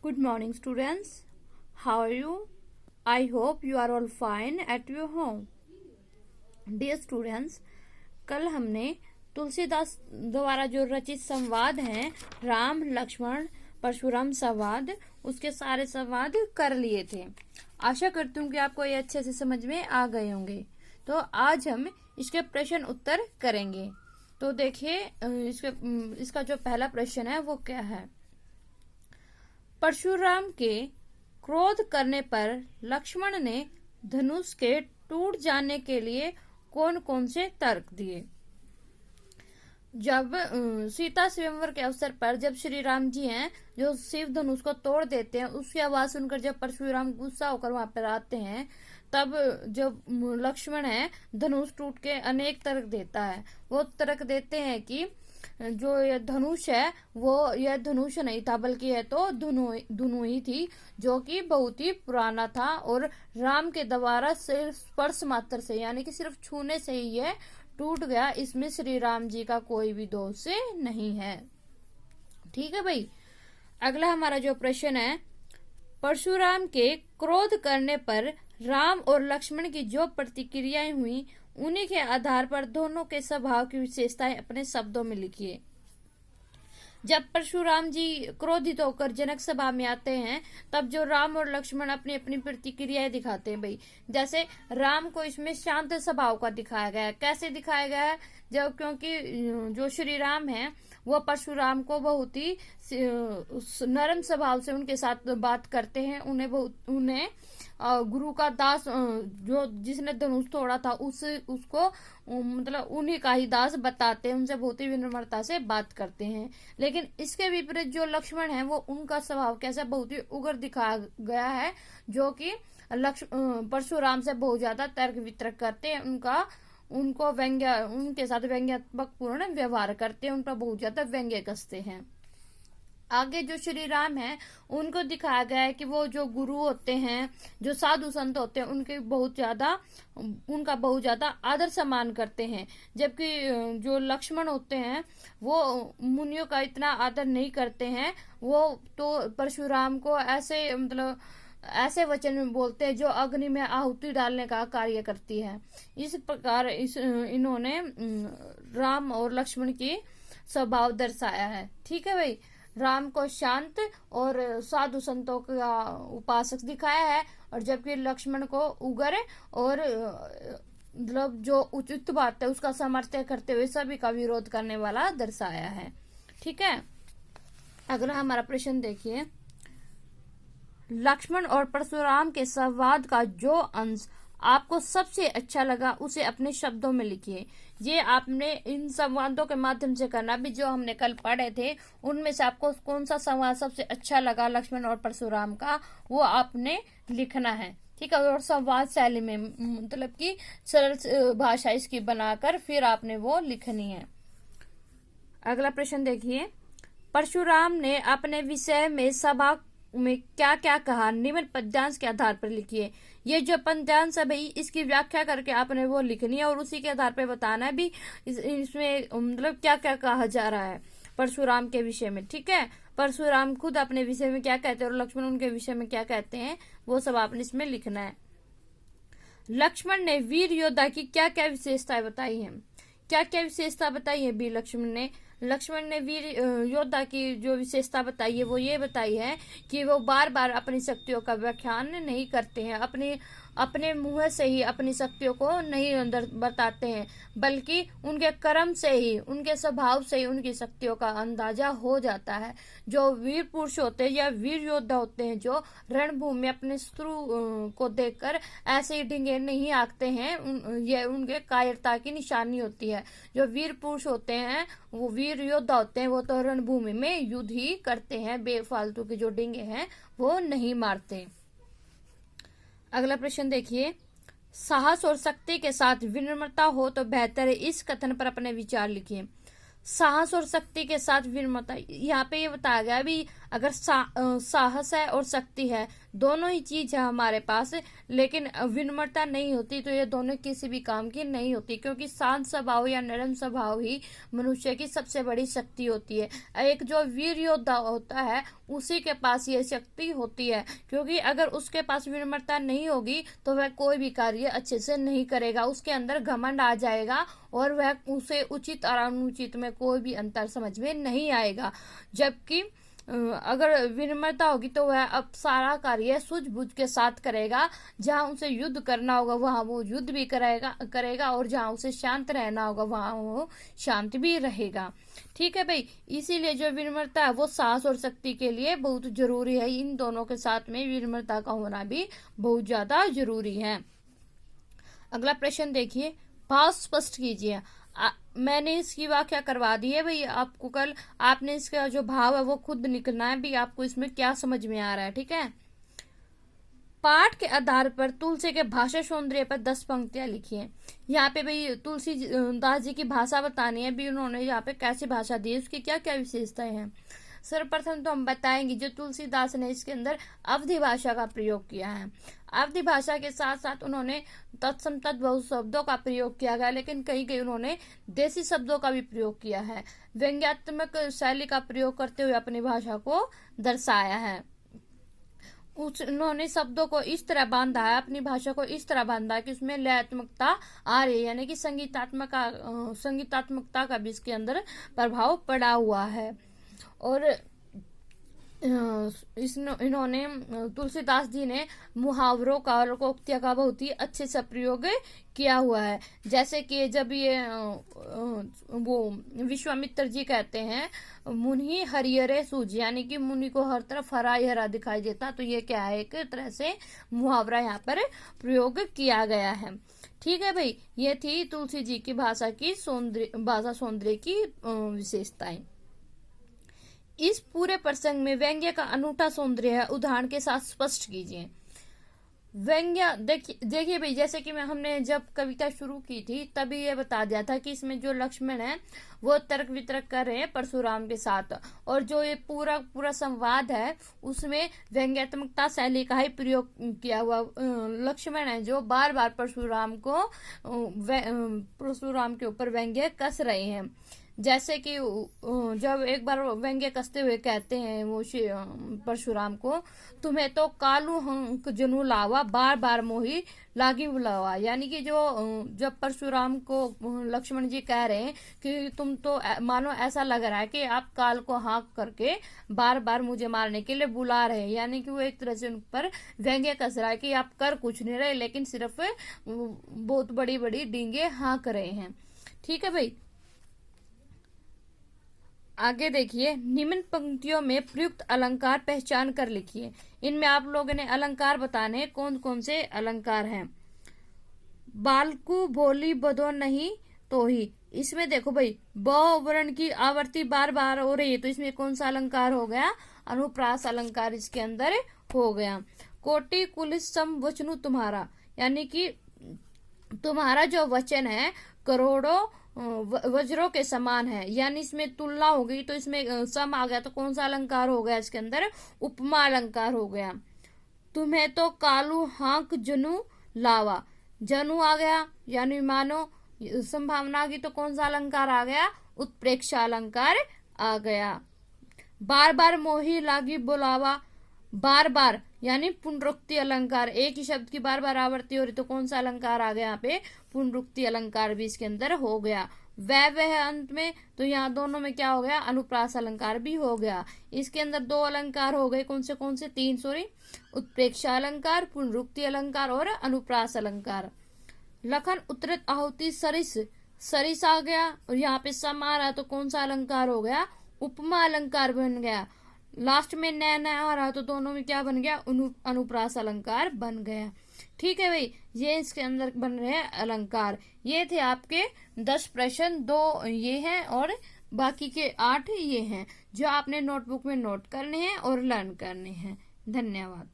Good morning, students. How are you? I hope you are all fine at your home. Dear students, कल हमने तुलसीदास द्वारा जो रचित संवाद हैं राम लक्ष्मण परशुराम संवाद, उसके सारे संवाद कर लिए थे। आशा करती हूँ कि आपको ये अच्छे से समझ में आ गए होंगे। तो आज हम इसके प्रश्न उत्तर करेंगे। तो देखिए इसका जो पहला प्रश्न है वो क्या है। परशुराम के क्रोध करने पर लक्ष्मण ने धनुष के टूट जाने के लिए कौन कौन से तर्क दिए। जब सीता स्वयंवर के अवसर पर जब श्री राम जी हैं जो शिव धनुष को तोड़ देते हैं, उसकी आवाज सुनकर जब परशुराम गुस्सा होकर वहां पर आते हैं, तब जब लक्ष्मण है धनुष टूट के अनेक तर्क देता है। वो तर्क देते हैं कि जो यह धनुष है वो यह धनुष नहीं था, बल्कि यह तो धनु ही थी, जो कि बहुत ही पुराना था और राम के द्वारा सिर्फ स्पर्श मात्र से यानी कि सिर्फ छूने से ही यह टूट गया। इसमें श्री राम जी का कोई भी दोष नहीं है। ठीक है भाई। अगला हमारा जो प्रश्न है, परशुराम के क्रोध करने पर राम और लक्ष्मण की जो प्रतिक्रियाएं हुई, उन्हीं के आधार पर दोनों के स्वभाव की विशेषताएं अपने शब्दों में लिखिए। जब परशुराम जी क्रोधित होकर जनक सभा में आते हैं, तब जो राम और लक्ष्मण अपनी अपनी प्रतिक्रियाएं दिखाते हैं भाई। जैसे राम को इसमें शांत स्वभाव का दिखाया गया है। कैसे दिखाया गया है? जब क्योंकि जो श्री राम है वो परशुराम को बहुत ही नरम स्वभाव से उनके साथ बात करते हैं। उन्हें गुरु का दास जो जिसने धनुष तोड़ा था उसको मतलब उन्हीं का ही दास बताते हैं, उनसे बहुत ही विनम्रता से बात करते हैं। लेकिन इसके विपरीत जो लक्ष्मण है वो उनका स्वभाव कैसा बहुत ही उग्र दिखाया गया है, जो कि परशुराम से बहुत ज्यादा तर्क वितर्क करते हैं, उनके साथ व्यंग्यात्मक पूर्ण व्यवहार करते हैं, उन पर बहुत ज्यादा व्यंग्य कसते हैं। आगे जो श्री राम है उनको दिखाया गया है कि वो जो गुरु होते हैं, जो साधु संत होते हैं, उनका बहुत ज्यादा आदर सम्मान करते हैं। जबकि जो लक्ष्मण होते हैं वो मुनियों का इतना आदर नहीं करते हैं। वो तो परशुराम को ऐसे वचन में बोलते हैं जो अग्नि में आहुति डालने का कार्य करती है। इस प्रकार इन्होंने राम और लक्ष्मण की स्वभाव दर्शाया है। ठीक है भाई। राम को शांत और साधु संतों का उपासक दिखाया है, और जबकि लक्ष्मण को उग्र और मतलब जो उचित बात है उसका समर्थन करते हुए सभी का विरोध करने वाला दर्शाया है। ठीक है। अगला हमारा प्रश्न देखिए, लक्ष्मण और परशुराम के संवाद का जो अंश आपको सबसे अच्छा लगा उसे अपने शब्दों में लिखिए। ये आपने इन संवादों के माध्यम से करना भी, जो हमने कल पढ़े थे उनमें से आपको कौन सा संवाद सबसे अच्छा लगा लक्ष्मण और परशुराम का, वो आपने लिखना है। ठीक है। और संवाद शैली में मतलब कि सरल भाषा इसकी बनाकर फिर आपने वो लिखनी है। अगला प्रश्न देखिए, परशुराम ने अपने विषय में सभा में क्या क्या कहा, निम्न पद्यांश के आधार पर लिखिए। ये जो पद्यांश है भाई, इसकी व्याख्या करके आपने वो लिखनी है और उसी के आधार पर बताना है भी इसमें मतलब क्या क्या कहा जा रहा है परशुराम के विषय में। ठीक है। परशुराम खुद अपने विषय में क्या कहते हैं और लक्ष्मण उनके विषय में क्या कहते हैं, वो सब आपने इसमें लिखना है। लक्ष्मण ने वीर योद्धा की क्या क्या विशेषताएं बताई है? क्या क्या विशेषता बताई है भी लक्ष्मण ने वीर योद्धा की जो विशेषता बताई है वो ये बताई है कि वो बार बार अपनी शक्तियों का व्याख्यान नहीं करते हैं, अपने मुंह से ही अपनी शक्तियों को नहीं अंदर बताते हैं, बल्कि उनके कर्म से ही, उनके स्वभाव से ही उनकी शक्तियों का अंदाजा हो जाता है। जो वीर पुरुष होते हैं या वीर योद्धा होते हैं, जो रणभूमि में अपने शत्रु को देखकर ऐसे ही ढिंगे नहीं आंकते हैं, ये उनके कायरता की निशानी होती है। जो वीर पुरुष होते हैं, वो वीर योद्धा होते हैं, वो तो रणभूमि में युद्ध ही करते हैं, बेफालतू के जो डिंगे हैं वो नहीं मारते। अगला प्रश्न देखिए, साहस और शक्ति के साथ विनम्रता हो तो बेहतर है। इस कथन पर अपने विचार लिखिए। साहस और शक्ति के साथ विनम्रता, यहाँ पे ये बताया गया भी अगर साहस है और शक्ति है, दोनों ही चीज है हमारे पास, लेकिन विनम्रता नहीं होती तो ये दोनों किसी भी काम की नहीं होती, क्योंकि शांत स्वभाव या नरम स्वभाव ही मनुष्य की सबसे बड़ी शक्ति होती है। एक जो वीर योद्धा होता है उसी के पास ये शक्ति होती है, क्योंकि अगर उसके पास विनम्रता नहीं होगी तो वह कोई भी कार्य अच्छे से नहीं करेगा, उसके अंदर घमंड आ जाएगा और वह उसे उचित और अनुचित में कोई भी अंतर समझ में नहीं आएगा। जबकि अगर विनम्रता होगी तो वह अब सारा कार्य सूझबूझ के साथ करेगा, जहां उसे युद्ध करना होगा वहां वो युद्ध भी करेगा और जहां उसे शांत रहना होगा वहां वो शांत भी रहेगा। ठीक है भाई, इसीलिए जो विनम्रता है वो साहस और शक्ति के लिए बहुत जरूरी है। इन दोनों के साथ में विनम्रता का होना भी बहुत ज्यादा जरूरी है। अगला प्रश्न देखिए, भाव स्पष्ट कीजिए। मैंने इसकी व्याख्या करवा दी है भाई, आपको कल आपने इसका जो भाव है वो खुद निकलना है भी, आपको इसमें क्या समझ में आ रहा है। ठीक है, पाठ के आधार पर तुलसी के भाषा सौंदर्य पर 10 पंक्तियां लिखी हैं। यहाँ पे भाई तुलसी दास जी की भाषा बतानी है भी, उन्होंने यहाँ पे कैसी भाषा दी है, उसकी क्या क्या विशेषताएं हैं। सर्वप्रथम तो हम बताएंगे जो तुलसीदास ने इसके अंदर अवधि भाषा का प्रयोग किया है। अवधि भाषा के साथ साथ उन्होंने तत्सम तद्भव शब्दों का प्रयोग किया गया, लेकिन कहीं कहीं उन्होंने देसी शब्दों का भी प्रयोग किया है। व्यंग्यात्मक शैली का प्रयोग करते हुए अपनी भाषा को दर्शाया है। उन्होंने शब्दों को इस तरह बांधा है, अपनी भाषा को इस तरह बांधा है कि उसमें लयात्मकता आ रही है, यानी कि संगीतात्मकता का भी इसके अंदर प्रभाव पड़ा हुआ है। और इन्होंने तुलसीदास जी ने मुहावरों का और लोकोक्तियों का बहुत ही अच्छे से प्रयोग किया हुआ है। जैसे कि जब ये वो विश्वामित्र जी कहते हैं मुनि हरिहरे सूझ, यानी कि मुनि को हर तरफ हरा ही हरा दिखाई देता, तो ये क्या है, एक तरह से मुहावरा यहाँ पर प्रयोग किया गया है। ठीक है भाई, ये थी तुलसी जी की भाषा सौंदर्य की विशेषताएं। इस पूरे प्रसंग में व्यंग्य का अनूठा सौंदर्य है, उदाहरण के साथ स्पष्ट कीजिए। व्यंग्य देखिए भाई, जैसे कि हमने जब कविता शुरू की थी तभी ये बता दिया था कि इसमें जो लक्ष्मण है वो तर्क वितर्क कर रहे हैं परशुराम के साथ, और जो ये पूरा संवाद है उसमें व्यंग्यात्मकता शैली का ही प्रयोग किया हुआ। लक्ष्मण है जो बार बार परशुराम के ऊपर व्यंग्य कस रहे हैं। जैसे कि जब एक बार व्यंग्य कसते हुए कहते हैं वो परशुराम को, तुम्हें तो कालू हंक जनु लावा, बार बार मोही लागी बुलावा, यानी कि जब परशुराम को लक्ष्मण जी कह रहे हैं कि तुम तो मानो ऐसा लग रहा है कि आप काल को हाँक करके बार बार मुझे मारने के लिए बुला रहे हैं, यानी कि वो एक तरह से उन पर व्यंग्य कस रहा है कि आप कर कुछ नहीं रहे लेकिन सिर्फ बहुत बड़ी बड़ी डींगे हाँक रहे हैं। ठीक है भाई, आगे देखिए, निम्न पंक्तियों में प्रयुक्त अलंकार पहचान कर लिखिए। इनमें आप लोगों ने अलंकार बताने कौन कौन से अलंकार हैं। बालकू भोली बदो नहीं तो ही, इसमें देखो भाई ब वर्ण की आवृत्ति बार बार हो रही है, तो इसमें कौन सा अलंकार हो गया, अनुप्रास अलंकार इसके अंदर हो गया। कोटि कुलिस सम वचनु तुम्हारा, यानी कि तुम्हारा जो वचन है करोड़ों वज्रों के समान है, यानी इसमें तुलना हो गई तो इसमें सम आ गया, तो कौन सा अलंकार हो गया इसके अंदर, उपमा अलंकार हो गया। तुम्हें तो कालू हाँक जनु लावा, जनु आ गया यानी मानो संभावना की, तो कौन सा अलंकार आ गया, उत्प्रेक्षा अलंकार आ गया। बार बार मोही लागी बुलावा, बार बार यानी पुनरुक्ति अलंकार, एक ही शब्द की बार बार आवृत्ति हो रही, तो कौन सा अलंकार आ गया यहाँ पे, पुनरुक्ति अलंकार भी इसके अंदर हो गया। वह अंत में, तो यहाँ दोनों में क्या हो गया, अनुप्रास अलंकार भी हो गया। इसके अंदर 2 अलंकार हो गए, कौन से 3 सॉरी, उत्प्रेक्षा अलंकार, पुनरुक्ति अलंकार और अनुप्रास अलंकार। लखन उतरत आहुति सरिस आ गया, और यहाँ पे सम आ रहा तो कौन सा अलंकार हो गया, उपमा अलंकार बन गया। लास्ट में नया आ रहा तो दोनों में क्या बन गया, अनुप्रास अलंकार बन गया। ठीक है भाई, ये इसके अंदर बन रहे हैं अलंकार। ये थे आपके 10 प्रश्न, 2 ये हैं और बाकी के 8 ये हैं जो आपने नोटबुक में नोट करने हैं और लर्न करने हैं। धन्यवाद।